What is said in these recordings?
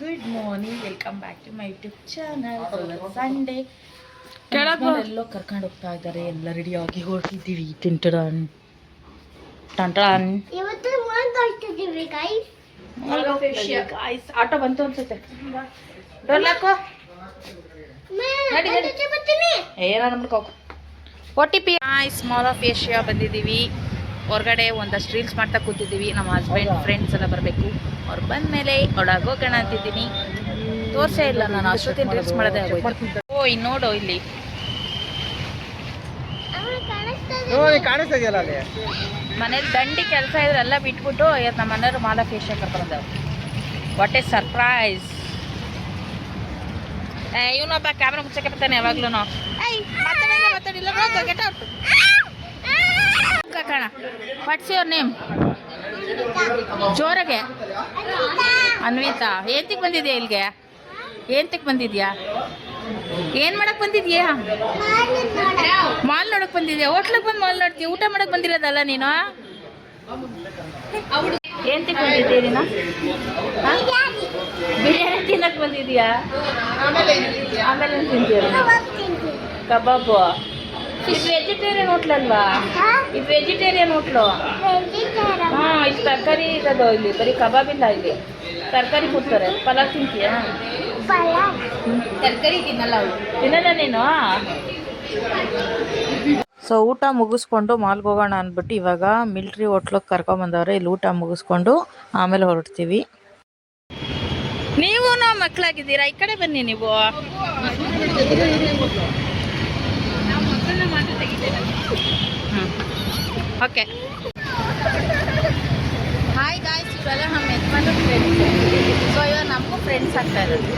Good morning, welcome back to my YouTube channel. Sunday ಎಲ್ಲೋ ಕರ್ಕೊಂಡು ಹೋಗ್ತಾ ಇದ್ದಾರೆ. ಎಲ್ಲ ರೆಡಿಯಾಗಿ ಹೊರಟಿದ್ದೀವಿ. ಟಂಟಡನ್ ಟಂಟಡನ್. ಆಟೋ ಬಂತು ಅನ್ಸುತ್ತೆ. OTP ಮಾಲ್ ಆಫ್ ಏಷ್ಯಾ ಬಂದಿದ್ದೀವಿ. ಹೊರಗಡೆ ಒಂದಷ್ಟು ರೀಲ್ಸ್ ಮಾಡ್ತಾ ಕೂತಿದ್ದೀವಿ. ನಮ್ಮ ಹಸ್ಬೆಂಡ್ ಫ್ರೆಂಡ್ಸ್ ಎಲ್ಲ ಬರಬೇಕು. ಅವ್ರು ಬಂದಮೇಲೆ ಒಳಗೆ ಹೋಗೋಣ ಅಂತಿದ್ದೀನಿ. ತೋರಿಸೇ ಇಲ್ಲ ನಾನು ಅಷ್ಟೊತ್ತಿನ ರೀಲ್ಸ್ ಮಾಡೋದೇ ಆಗೋಯ್ತು. ಓ ಇಲ್ಲಿ ನೋಡು, ಇಲ್ಲಿ ಮನೇಲಿ ದಂಡಿ ಕೆಲಸ ಇದ್ರೆಲ್ಲ ಬಿಟ್ಬಿಟ್ಟು ನಮ್ಮ ಮನೆಯವ್ರು ಮಾಲ್ ಆಫ್ ಏಷ್ಯಾ ಕರ್ಕೊಂಡವ್ರು. What a surprise. ಇವನೊಬ್ಬ ಕ್ಯಾಮ್ರಾ ಮುಚ್ಚಕ್ಕೆ ಬರ್ತಾನೆ ಯಾವಾಗ್ಲೂ. ಮಾತಾಡಿಲ್ಲ ಕಣ. What's your name? ಜೋರಾಗೆ. ಅನ್ವಿತಾ. ಏಂತಿಗೆ ಬಂದಿದ್ಯಾ ಇಲ್ಲಿಗೆ? ಏಂತಕ್ಕೆ ಬಂದಿದ್ಯಾ? ಏನು ಮಾಡಕ್ಕೆ ಬಂದಿದ್ಯಾ? ಮಾಲ್ ನೋಡಕ್ಕೆ ಬಂದಿದ್ಯಾ? ಹೋಟ್ಲಿಗೆ ಬಂದು ಮಾಲ್ ನೋಡ್ತೀಯ? ಊಟ ಮಾಡಕ್ಕೆ ಬಂದಿರೋದಲ್ಲ ನೀನು? ಏಂತಕ್ಕೆ ಬಂದಿದ್ಯಾ ನೀನು? ಬಿರಿಯಾನಿ ತಿನ್ನಕ್ಕೆ ಬಂದಿದ್ಯಾ? ಆಮೇಲೆ ತಿಂತೀಯ? ಕಬಾಬು. ಇದು ವೆಜಿಟೇರಿಯನ್ ಹೋಟ್ಲಲ್ವಾ? ಇದು ವೆಜಿಟೇರಿಯನ್ ಹೋಟ್ಲು. ಹಾಂ, ಇದು ತರಕಾರಿ ಇರೋದು. ಇಲ್ಲಿ ಬರೀ ಕಬಾಬ್ ಇಲ್ಲ, ಇಲ್ಲಿ ತರಕಾರಿ ಕೊಡ್ತಾರೆ. ಪಲಾವ್ ತಿಂತೀಯಾ? ತರಕಾರಿ ತಿನ್ನಲ್ಲ ಅವಳು. ತಿನ್ನಲ್ಲ ನೀನು? ಸೊ ಊಟ ಮುಗಿಸ್ಕೊಂಡು ಮಾಲ್ಗೆ ಹೋಗೋಣ ಅಂದ್ಬಿಟ್ಟು ಇವಾಗ ಮಿಲ್ಟ್ರಿ ಹೋಟ್ಲಿಗೆ ಕರ್ಕೊಂಬಂದವ್ರೆ. ಇಲ್ಲಿ ಊಟ ಮುಗಿಸ್ಕೊಂಡು ಆಮೇಲೆ ಹೊರಡ್ತೀವಿ. ನೀವು ನಾವು ಮಕ್ಕಳಾಗಿದ್ದೀರಾ? ಈ ಕಡೆ ಬನ್ನಿ ನೀವು. ಓಕೆ. ಹಾಯ್ ಗಾಯ್ಸ್, ಇವೆಲ್ಲ ನಮ್ಮ ಯಜಮಾನ್ರ ಫ್ರೆಂಡ್ಸ್. ಸೊ ಇವಾಗ ನಮಗೂ ಫ್ರೆಂಡ್ಸ್ ಆಗ್ತಾ ಇರೋದು.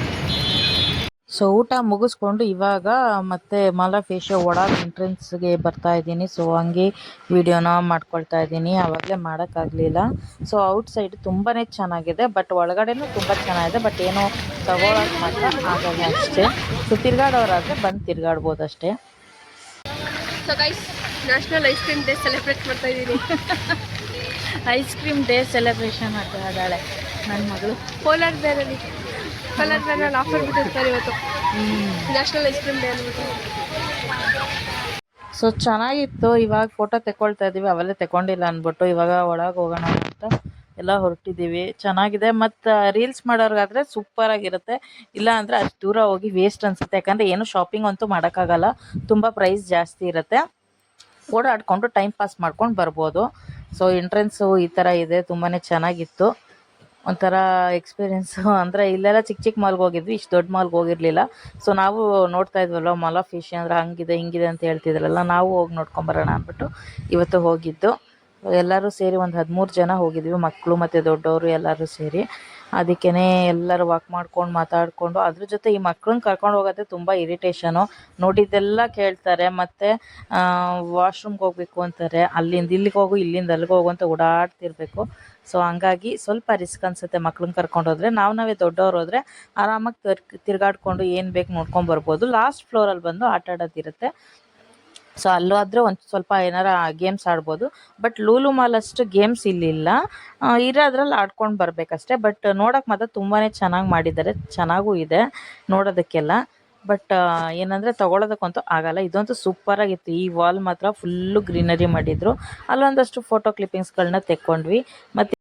ಸೊ ಊಟ ಮುಗಿಸ್ಕೊಂಡು ಇವಾಗ ಮತ್ತೆ ಮಾಲ್ ಆಫ್ ಏಷ್ಯಾ ಒಳಗೆ ಎಂಟ್ರೆನ್ಸ್ಗೆ ಬರ್ತಾ ಇದ್ದೀನಿ. ಸೊ ಹಂಗೆ ವಿಡಿಯೋನ ಮಾಡ್ಕೊಳ್ತಾ ಇದ್ದೀನಿ. ಆವಾಗಲೇ ಮಾಡೋಕ್ಕಾಗಲಿಲ್ಲ. ಸೊ ಔಟ್ಸೈಡ್ ತುಂಬಾ ಚೆನ್ನಾಗಿದೆ, ಬಟ್ ಒಳಗಡೆನೂ ತುಂಬ ಚೆನ್ನಾಗಿದೆ. ಬಟ್ ಏನೋ ತಗೊಳಕ್ಕೆ ಮಾತ್ರ ಆಗಲ್ಲ ಅಷ್ಟೇ. ಸೊ ತಿರ್ಗಾಡೋರಾದರೆ ಬಂದು ತಿರ್ಗಾಡ್ಬೋದು ಅಷ್ಟೇ. So guys, national ice cream day celebrate ಮಾಡ್ತಾ ಇದ್ದೀನಿ. ಐಸ್ ಕ್ರೀಮ್ ಡೇ ಸೆಲೆಬ್ರೇಷನ್ ಮಾಡ್ತಾ ಇದ್ದಾಳೆ ನನ್ನ ಮಗಳು. ಕೋಲಾರ ಬೇರಲ್ಲಿ ಆಫರ್ ಬಿಟ್ಟಿರ್ತಾರೆ ಇವತ್ತು, ನ್ಯಾಷನಲ್ ಐಸ್ ಕ್ರೀಮ್ ಡೇ ಅಂದ್ಬಿಟ್ಟು. ಸೊ ಚೆನ್ನಾಗಿತ್ತು. ಇವಾಗ ಫೋಟೋ ತೆಕ್ಕೊಳ್ತಾ ಇದ್ದೀವಿ. ಅವೆಲ್ಲ ತೆಕ್ಕೊಂಡಿಲ್ಲ ಅಂದ್ಬಿಟ್ಟು ಇವಾಗ ಒಳಗೆ ಹೋಗೋಣ ಅಂತ ಎಲ್ಲ ಹೊರಟಿದ್ದೀವಿ. ಚೆನ್ನಾಗಿದೆ. ಮತ್ತು ರೀಲ್ಸ್ ಮಾಡೋರ್ಗಾದರೆ ಸೂಪರಾಗಿರುತ್ತೆ. ಇಲ್ಲ ಅಂದರೆ ಅಷ್ಟು ದೂರ ಹೋಗಿ ವೇಸ್ಟ್ ಅನಿಸುತ್ತೆ. ಯಾಕಂದರೆ ಏನು ಶಾಪಿಂಗ್ ಅಂತೂ ಮಾಡೋಕ್ಕಾಗಲ್ಲ, ತುಂಬ ಪ್ರೈಸ್ ಜಾಸ್ತಿ ಇರುತ್ತೆ. ಓಡಾಡಿಕೊಂಡು ಟೈಮ್ ಪಾಸ್ ಮಾಡ್ಕೊಂಡು ಬರ್ಬೋದು. ಸೊ ಎಂಟ್ರೆನ್ಸು ಈ ಥರ ಇದೆ. ತುಂಬಾ ಚೆನ್ನಾಗಿತ್ತು. ಒಂಥರ ಎಕ್ಸ್ಪೀರಿಯೆನ್ಸು. ಅಂದರೆ ಇಲ್ಲೆಲ್ಲ ಚಿಕ್ಕ ಮಾಲ್ಗೆ ಹೋಗಿದ್ವಿ, ಇಷ್ಟು ದೊಡ್ಡ ಮಾಲ್ಗೆ ಹೋಗಿರಲಿಲ್ಲ. ಸೊ ನಾವು ನೋಡ್ತಾ ಇದ್ವಲ್ವ ಮಾಲ್ ಆಫ್ ಏಷ್ಯಾ ಅಂದರೆ ಹಂಗಿದೆ ಹಿಂಗಿದೆ ಅಂತ ಹೇಳ್ತಿದ್ರಲ್ಲ, ನಾವು ಹೋಗಿ ನೋಡ್ಕೊಂಬರೋಣ ಅಂದ್ಬಿಟ್ಟು ಇವತ್ತು ಹೋಗಿದ್ದು. ಎಲ್ಲರೂ ಸೇರಿ ಒಂದು 13 ಜನ ಹೋಗಿದ್ವಿ, ಮಕ್ಕಳು ಮತ್ತು ದೊಡ್ಡವರು ಎಲ್ಲರೂ ಸೇರಿ. ಅದಕ್ಕೇ ಎಲ್ಲರೂ ವಾಕ್ ಮಾಡ್ಕೊಂಡು ಮಾತಾಡಿಕೊಂಡು, ಅದ್ರ ಜೊತೆ ಈ ಮಕ್ಳನ್ನ ಕರ್ಕೊಂಡು ಹೋಗೋದೇ ತುಂಬ ಇರಿಟೇಷನು. ನೋಡಿದ್ದೆಲ್ಲ ಕೇಳ್ತಾರೆ. ಮತ್ತು ವಾಶ್ರೂಮ್ಗೆ ಹೋಗ್ಬೇಕು ಅಂತಾರೆ. ಅಲ್ಲಿಂದ ಇಲ್ಲಿಗೆ ಹೋಗು, ಇಲ್ಲಿಂದ ಅಲ್ಲಿಗೆ ಹೋಗು ಅಂತ ಓಡಾಡ್ತಿರ್ಬೇಕು. ಸೊ ಹಂಗಾಗಿ ಸ್ವಲ್ಪ ರಿಸ್ಕ್ ಅನಿಸುತ್ತೆ ಮಕ್ಳನ್ನ ಕರ್ಕೊಂಡು ಹೋದರೆ. ನಾವೇ ದೊಡ್ಡವ್ರು ಹೋದರೆ ಆರಾಮಾಗಿ ತಿರ್ಗಾಡ್ಕೊಂಡು ಏನು ಬೇಕು ನೋಡ್ಕೊಂಡು ಬರ್ಬೋದು. ಲಾಸ್ಟ್ ಫ್ಲೋರಲ್ಲಿ ಬಂದು ಆಟ ಆಡೋದಿರುತ್ತೆ. ಸೊ ಅಲ್ಲೂ ಆದರೆ ಒಂದು ಸ್ವಲ್ಪ ಏನಾರ ಗೇಮ್ಸ್ ಆಡ್ಬೋದು. ಬಟ್ ಲೂಲು ಮಾಲ್ ಅಷ್ಟು ಗೇಮ್ಸ್ ಇಲ್ಲಿಲ್ಲ, ಇರೋದ್ರಲ್ಲಿ ಆಡ್ಕೊಂಡು ಬರಬೇಕಷ್ಟೆ. ಬಟ್ ನೋಡೋಕೆ ಮಾತ್ರ ತುಂಬಾ ಚೆನ್ನಾಗಿ ಮಾಡಿದ್ದಾರೆ, ಚೆನ್ನಾಗೂ ಇದೆ ನೋಡೋದಕ್ಕೆಲ್ಲ. ಬಟ್ ಏನಂದರೆ ತೊಗೊಳೋದಕ್ಕಂತೂ ಆಗಲ್ಲ. ಇದಂತೂ ಸೂಪರಾಗಿತ್ತು. ಈ ವಾಲ್ ಮಾತ್ರ ಫುಲ್ಲು ಗ್ರೀನರಿ ಮಾಡಿದರು. ಅಲ್ಲೊಂದಷ್ಟು ಫೋಟೋ ಕ್ಲಿಪ್ಪಿಂಗ್ಸ್ಗಳನ್ನ ತೆಕ್ಕೊಂಡ್ವಿ. ಮತ್ತು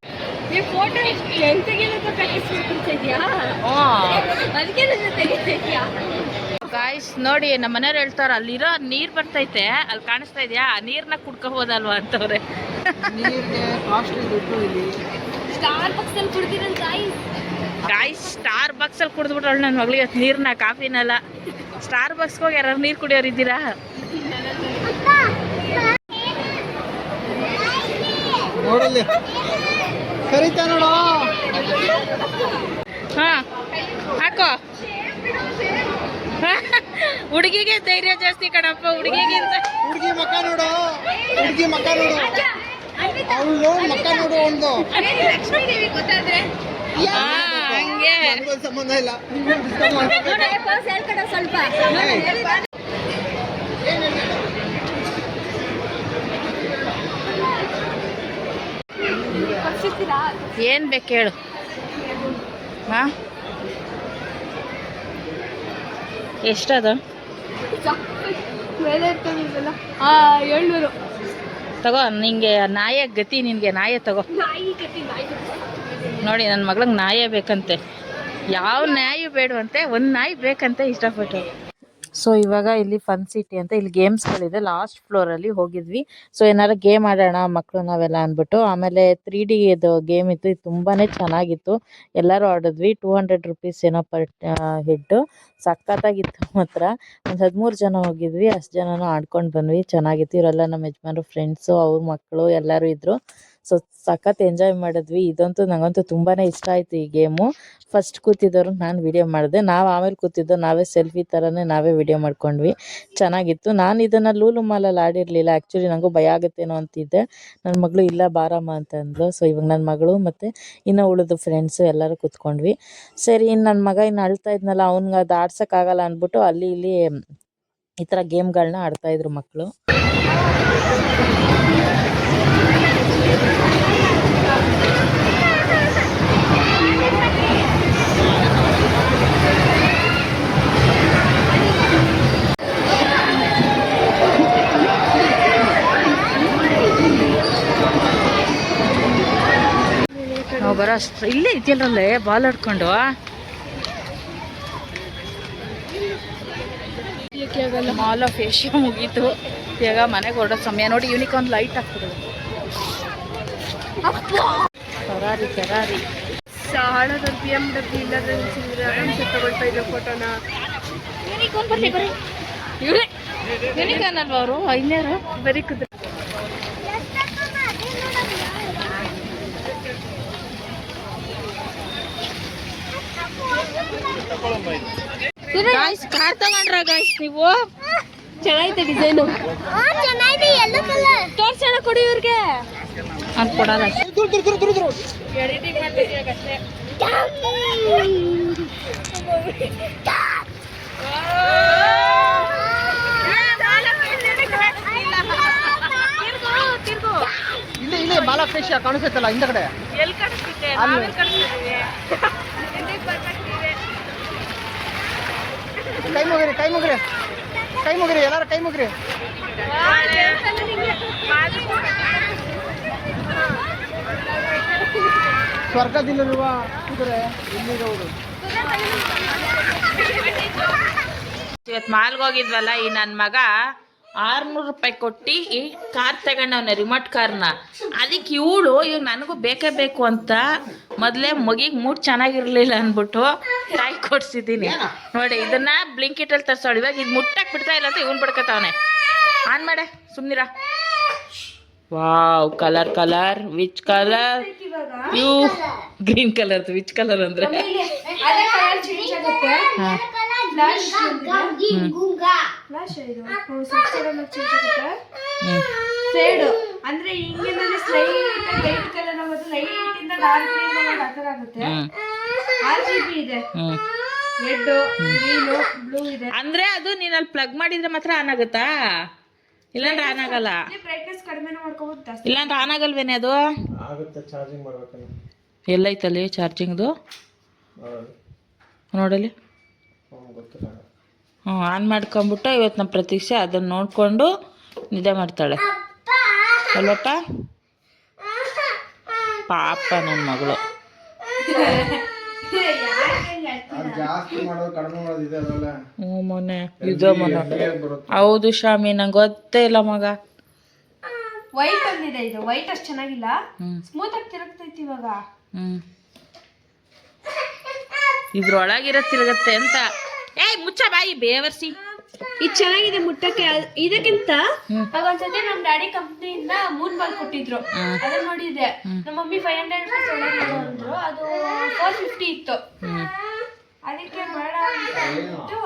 ಗಾಯ್ಸ್ ನೋಡಿ, ನಮ್ಮ ಮನೆಯವ್ರು ಹೇಳ್ತಾರೆ ಅಲ್ಲಿರೋ ನೀರು ಬರ್ತೈತೆ, ಅಲ್ಲಿ ಕಾಣಿಸ್ತಾ ಇದೆಯಾ, ಆ ನೀರನ್ನ ಕುಡ್ಕೋಬೋದಲ್ವಾ ಅಂತವ್ರೆ. ಗಾಯ್ಸ್ ಸ್ಟಾರ್ ಬಾಕ್ಸಲ್ಲಿ ಕುಡಿದ್ಬಿಟ್ರಳು ನನ್ನ ಮಗಳಿಗೆ ನೀರನ್ನ, ಕಾಫಿನೆಲ್ಲ. ಸ್ಟಾರ್ ಬಾಕ್ಸ್ಗೆ ಹೋಗಿ ಯಾರು ನೀರು ಕುಡಿಯೋರಿದ್ದೀರಾ? ಹಾಂ ಹಾಕೋ. ಹುಡುಗಿಗೆ ಧೈರ್ಯ ಜಾಸ್ತಿ ಕಣಪ್ಪ, ಹುಡುಗಿಗಿಂತ. ಹುಡುಗಿ ಮಕ್ಕ ನೋಡು, ಹುಡುಗಿ ಮಕ್ಕ ನೋಡು, ಅವಳು ಮಕ್ಕ ನೋಡು ಒಂದು. ಹಂಗೆ ಸಂಬಂಧ ಇಲ್ಲ. ಸ್ವಲ್ಪ ಏನು ಬೇಕು ಹೇಳು. ಹಾಂ ಎಷ್ಟದು ಮೇಲೆ ಇರ್ತಾವಿಲ್ಲ 700 ತಗೋ ನಿಂಗೆ ನಾಯ ಗತಿ, ನಿನಗೆ ನಾಯ ತಗೋ. ನಾಯಿ ಗತಿ. ನೋಡಿ ನನ್ನ ಮಗಳಿಗೆ ನಾಯೇ ಬೇಕಂತೆ, ಯಾವ ನಾಯಿ ಬೇಡವಂತೆ, ಒಂದು ನಾಯಿ ಬೇಕಂತೆ ಇಷ್ಟಪಟ್ಟು. ಸೊ ಇವಾಗ ಇಲ್ಲಿ ಫನ್ ಸಿಟಿ ಅಂತ ಇಲ್ಲಿ ಗೇಮ್ಸ್ಗಳಿದೆ, ಲಾಸ್ಟ್ ಫ್ಲೋರಲ್ಲಿ ಹೋಗಿದ್ವಿ. ಸೊ ಏನಾರು ಗೇಮ್ ಆಡೋಣ ಮಕ್ಕಳು ನಾವೆಲ್ಲ ಅಂದ್ಬಿಟ್ಟು. ಆಮೇಲೆ 3D ಇದು ಗೇಮ್ ಇತ್ತು, ಇದು ತುಂಬಾ ಚೆನ್ನಾಗಿತ್ತು, ಎಲ್ಲರೂ ಆಡಿದ್ವಿ. 200 ರೂಪೀಸ್ ಏನೋ ಪರ್ ಹೆಡ್, ಸಖತ್ತಾಗಿತ್ತು ಮಾತ್ರ. ಒಂದು 13 ಜನ ಹೋಗಿದ್ವಿ, ಅಷ್ಟು ಜನನೂ ಆಡ್ಕೊಂಡು ಬಂದ್ವಿ, ಚೆನ್ನಾಗಿತ್ತು. ಇವರೆಲ್ಲ ನಮ್ಮ ಯಜಮಾನ್ರು ಫ್ರೆಂಡ್ಸು, ಅವ್ರ ಮಕ್ಕಳು ಎಲ್ಲರೂ ಇದ್ದರು. ಸೊ ಸಖತ್ ಎಂಜಾಯ್ ಮಾಡಿದ್ವಿ. ಇದಂತೂ ನನಗಂತೂ ತುಂಬಾ ಇಷ್ಟ ಆಯಿತು ಈ ಗೇಮು. ಫಸ್ಟ್ ಕೂತಿದ್ದವ್ರು ನಾನು ವಿಡಿಯೋ ಮಾಡಿದೆ, ನಾವು ಆಮೇಲೆ ಕೂತಿದ್ದೋ ನಾವೇ ಸೆಲ್ಫಿ ಥರನೇ ನಾವೇ ವಿಡಿಯೋ ಮಾಡ್ಕೊಂಡ್ವಿ, ಚೆನ್ನಾಗಿತ್ತು. ನಾನು ಇದನ್ನು ಲೂಲು ಮಾಲಲ್ಲಿ ಆಡಿರಲಿಲ್ಲ, ಆ್ಯಕ್ಚುಲಿ ನನಗೂ ಭಯ ಆಗುತ್ತೇನೋ ಅಂತಿದ್ದೆ. ನನ್ನ ಮಗಳು ಇಲ್ಲ ಬಾರಮ್ಮ ಅಂತಂದ್ರು. ಸೊ ಇವಾಗ ನನ್ನ ಮಗಳು ಮತ್ತು ಇನ್ನೂ ಉಳಿದು ಫ್ರೆಂಡ್ಸು ಎಲ್ಲರೂ ಕೂತ್ಕೊಂಡ್ವಿ. ಸರಿ, ಇನ್ನು ನನ್ನ ಮಗ ಇನ್ನು ಅಳ್ತಾ ಇದ್ನಲ್ಲ, ಅವ್ನಿಗೆ ಅದು ಆಡ್ಸೋಕ್ಕಾಗಲ್ಲ ಅಂದ್ಬಿಟ್ಟು ಅಲ್ಲಿ ಇಲ್ಲಿ ಈ ಥರ ಗೇಮ್ಗಳನ್ನ ಆಡ್ತಾಯಿದ್ರು ಮಕ್ಕಳು. ನಾವು ಬರೋ ಅಷ್ಟು ಇಲ್ಲೇ ಇದೆಯಲ್ಲೇ ಬಾಲ್ ಆಡ್ಕೊಂಡು ಮಾಲ್ ಆಫ್ ಏಷ್ಯಾ ಮುಗೀತು. ಈಗ ಮನೆಗೆ ಹೊರಡೋ ಸಮಯ ನೋಡಿ. ಇವನಿಗೆ ಒಂದು ಲೈಟ್ ಹಾಕ್ಬಿಡು. ಕರಾರಿ ಕರಾರಿ ಹಳದೊಂದು BMW ಇಲ್ಲದ್ರೆ ಆರಾಮ್ಸೆ ತಗೊಳ್ತಾ ಇದ್ದ ಫೋಟೋನ. ಯೂನಿಕಾರ್ನ್ ಅವರು 500 ಬರೀ ಕುದುರೆ. ಗಾಯ್ಸ್ ಕಾರ್ ತಗೊಂಡ್ರ ಗಾಯ್ಸ್ ನೀವು? ಚೆನ್ನಾಗೈತೆ ಡಿಸೈನು, ತೋರ್ಸೋಣ ಕೊಡಿ ಇವ್ರಿಗೆ ಅಂತ ಕೊಡಲ್ಲ. ಎಡಿಟಿಂಗ್ ಮಾಡ್ಬೇಕಷ್ಟೇ. ಇಲ್ಲಿ ಇಲ್ಲಿ ಬಾಲಕೃಷ್ಣ ಕಾಣಿಸುತ್ತಲ್ಲ ಹಿಂದಗಡೆ. ಎಲ್ಲಿ ಕಾಣಿಸ್ತಿದ್ದೆ? ಕೈ ಮುಗಿರಿ, ಕೈ ಮುಗಿರಿ, ಕೈ ಮುಗಿರಿ, ಎಲ್ಲರೂ ಕೈ ಮುಗಿರಿ. ಸ್ವರ್ಗದಲ್ಲಿರುವ ಕುದುರೆ ಇಲ್ಲಿರುವುದು. ಇವತ್ತು ಮಾಲ್ಗೆ ಹೋಗಿದ್ವಲ್ಲ, ಈ ನನ್ನ ಮಗ 600 ರೂಪಾಯಿ ಕೊಟ್ಟು ಈ ಕಾರ್ ತಗೊಂಡವನೆ, ರಿಮೋಟ್ ಕಾರ್ನ. ಅದಕ್ಕೆ ಇವಳು ಇವಾಗ ನನಗೂ ಬೇಕೇ ಬೇಕು ಅಂತ ಮೊದಲೇ ಮಗಿಗೆ ಮೂಡ್ ಚೆನ್ನಾಗಿರ್ಲಿಲ್ಲ ಅಂದ್ಬಿಟ್ಟು ಕಾಯಿ ಕೊಡ್ಸಿದ್ದೀನಿ ನೋಡಿ. ಇದನ್ನ ಬ್ಲಿಂಕಿಟಲ್ಲಿ ತರ್ಸೋಳು. ಇವಾಗ ಇದು ಮುಟ್ಟಕ್ಕೆ ಬಿಡ್ತಾ ಇಲ್ಲ ಅಂತ ಇವನು ಬಿಡ್ಕೊತಾವನೆ. ಆನ್ ಮಾಡೆ ಸುಮ್ನಿರ. Wow, colour colour, which colour? You green colour. Which colour ಅಂದ್ರೆ ಶೇಡ್ ಅಂದ್ರೆ ಹಿಂಗಿನಲ್ಲಿ ಸ್ಲೈಟ್ ಲೈಟ್ ಕಲರ್ ಆಗುತ್ತೆ, ಲೈಟ್ ಇಂದ ಡಾರ್ಕ್ ಗ್ರೀನ್ ಆ ತರ ಆಗುತ್ತೆ. RGB ಇದೆ, ರೆಡ್, ಗ್ರೀನ್, ಬ್ಲೂ ಇದೆ. ಅಂದ್ರೆ ಅದು ನೀನ್ ಅಲ್ಲಿ ಪ್ಲಗ್ ಮಾಡಿದ್ರೆ ಮಾತ್ರ ಆನ್ ಆಗುತ್ತಾ? ಇಲ್ಲಾಂದ್ರೆ ಆನ್ ಆಗಲ್ಲ. ಬ್ರೈಟ್ನೆಸ್ ಕಡಿಮೆ ಮಾಡ್ಕೋಬಹುದು, ಜಾಸ್ತಿ ಇಲ್ಲಾಂದ್ರೆ ಆನ್ ಆಗಲ್ವೇನೆ? ಅದು ಆಗುತ್ತೆ, ಚಾರ್ಜಿಂಗ್ ಮಾಡ್ಬೇಕು. ಎಲ್ಲೈತಲ್ಲಿ ಚಾರ್ಜಿಂಗ್ದು ನೋಡಲಿ. ಹ್ಞೂ, ಆನ್ ಮಾಡ್ಕೊಂಬಿಟ್ಟು ಇವತ್ತು ನಮ್ಮ ಪ್ರತೀಕ್ಷೆ ಅದನ್ನು ನೋಡಿಕೊಂಡು ನಿದ್ದೆ ಮಾಡ್ತಾಳೆ ಅಲ್ಲಪ್ಪ. ಪಾಪ ನನ್ನ ಮಗಳು. ಹ್ಞೂ ಮೊನ್ನೆ ಇದು ಮೊನ್ನೆ ಹೌದು ಶಾಮಿ, ನಂಗೆ ಗೊತ್ತೇ ಇಲ್ಲ ಮಗ. ವೈಟ್ ಅಂದಿದೆ, ಇದು ವೈಟ್ ಅಷ್ಟು ಚೆನ್ನಾಗಿಲ್ಲ, ಸ್ಮೂತ್ ಆಗಿ ತಿರುಗ್ತೈತಿ ಇವಾಗ. ಇದ್ರೊಳಗಿರೋ ತಿರುಗತ್ತೆ ಅಂತ. ಏಯ್ ಮುಚ್ಚ ಬಾಯಿ ಬೇವರ್ಸಿ. ಇದು ಚೆನ್ನಾಗಿದೆ ಮುಟ್ಟಕ್ಕೆ. ಇದಕ್ಕಿಂತ ಒಂದ್ಸತಿ ನಮ್ ಡ್ಯಾಡಿ ಕಂಪ್ನಿಯಿಂದ 3 ಬಾಲ್ ಕೊಟ್ಟಿದ್ರು, ಅದನ್ನ ನೋಡಿದ್ದೆ. ನಮ್ಮ ಮಮ್ಮಿ 500 ರೂಪಾಯಿ ಒಳಗೆ ಅಂದ್ರು, ಅದು 450 ಇತ್ತು. ಅದಕ್ಕೆ ಬೇಡ ಅಂದ್ಬಿಟ್ಟು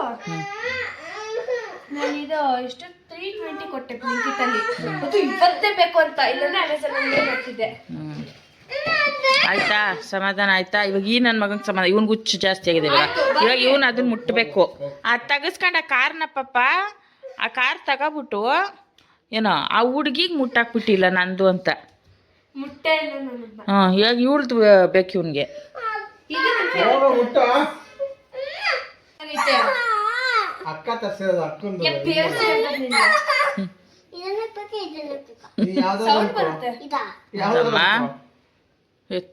ನಾನು ಇದು ಎಷ್ಟು 320 ಕೊಟ್ಟೆ ಬ್ಲಿಂಕಿಟಲ್ಲಿ. ಅದು 20 ಬೇಕು ಅಂತ, ಇಲ್ಲಾಂದ್ರೆ ಅಮೆಝಾನ್ ಅಲ್ಲಿ ಮಾಡ್ತಿದ್ದೆ. ಆಯ್ತಾ, ಸಮಾಧಾನ ಆಯ್ತಾ? ಇವಾಗ ಈ ನನ್ನ ಮಗನಿಗೆ ಸಮಾಧಾನ. ಇವನ್ ಹುಚ್ಚು ಜಾಸ್ತಿ ಆಗಿದೆ ಇವಾಗ ಇವನು ಅದನ್ನ ಮುಟ್ಟಬೇಕು. ಅದು ತೆಗೆಸ್ಕೊಂಡ ಕಾರ್ನ ಪಾಪ, ಆ ಕಾರ್ ತಗೋಬಿಟ್ಟು ಏನೋ ಆ ಹುಡ್ಗಿಗೆ ಮುಟ್ಟಾಕ್ಬಿಟ್ಟಿಲ್ಲ ನಂದು ಅಂತ. ಮುಟ್ಟೆ ಇಲ್ಲ ನನ್ನ. ಹಾಂ, ಇವಾಗ ಇವಳ್ದು ಬೇಕು ಇವನಿಗೆ. ಇದು ಹೋಗೋ ಊಟ ಐತೆ. ಅಕ್ಕ ತರ್ಸಿರೋದು ಅಕ್ಕಂದು ಏ, ಪೇರ್ಸ್ ಹೇಳ್ಬೇಕು ನೀನು. Sound ಬರುತ್ತೆ. ಅಮ್ಮ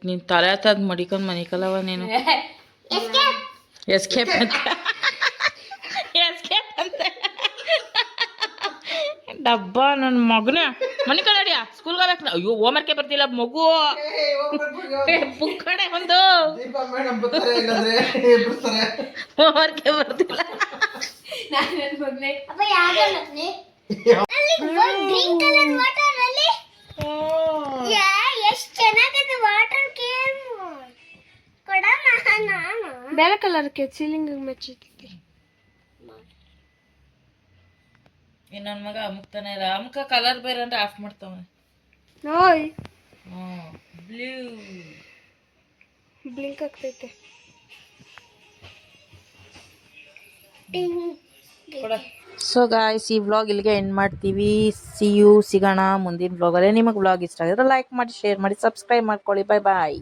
ನೀನ್ ತಲೆ ಹತ್ತದ್ ಮಡಿಕೊಂಡ್ ಮನಿಕಲ್ಲವ ನೀನು ಎಸ್ಕೇಪ್ ಅಂತ ಎಸ್ಕೇಪ್ ಅಂತ ಡಬ್ಬ ನನ್ನ ಮಗನ ಮನಿ ಕನ್ನಡಿಯ ಸ್ಕೂಲ್ಗೆ ಹೋಗ್ಬೇಕು ಅಯ್ಯೋ ಹೋಮ್ವರ್ಕೆ ಬರ್ತಿಲ್ಲ ಮಗು ಬುಕ್ ಕಡೆ ಒಂದು ದೀಪ ಮೇಡಮ್ ಬರ್ತಾರೆ ಇಲ್ಲಾಂದ್ರೆ ಬಿಡ್ತಾರೆ. ಹೋಮ್ವರ್ಕೆ ಬರ್ತಿಲ್ಲ ನಾನ್ ನನ್ ಮಗ್ನೆ ಬೇರೆ ಕಲರ್ ಸೀಲಿಂಗ್ ಮೆಚ್ಚೈತಿ. ನನ್ನ ಮಗ ಅಮುಕ್ತಾನೆ ಇಲ್ಲ ಅಮುಕ ಕಲರ್ ಬೇರೆ ಅಂದ್ರೆ ಆಫ್ ಮಾಡ್ತಾವನೆ ಓಯ್ ಬ್ಲೂ ಬ್ಲಿಂಕ್ ಆಗ್ತೈತೆ. ಸೊ ಗಾಯ್ಸ್ ಈ ವ್ಲಾಗ್ ಇಲ್ಲಿಗೆ ಎಂಡ್ ಮಾಡ್ತೀವಿ. ಸಿಗೋಣ ಮುಂದಿನ ವ್ಲಾಗಲ್ಲೇ. ನಿಮಗೆ ವ್ಲಾಗ್ ಇಷ್ಟ ಆಗಿದ್ರೆ ಲೈಕ್ ಮಾಡಿ, ಶೇರ್ ಮಾಡಿ, ಸಬ್ಸ್ಕ್ರೈಬ್ ಮಾಡ್ಕೊಳ್ಳಿ. ಬಾಯ್ ಬಾಯ್.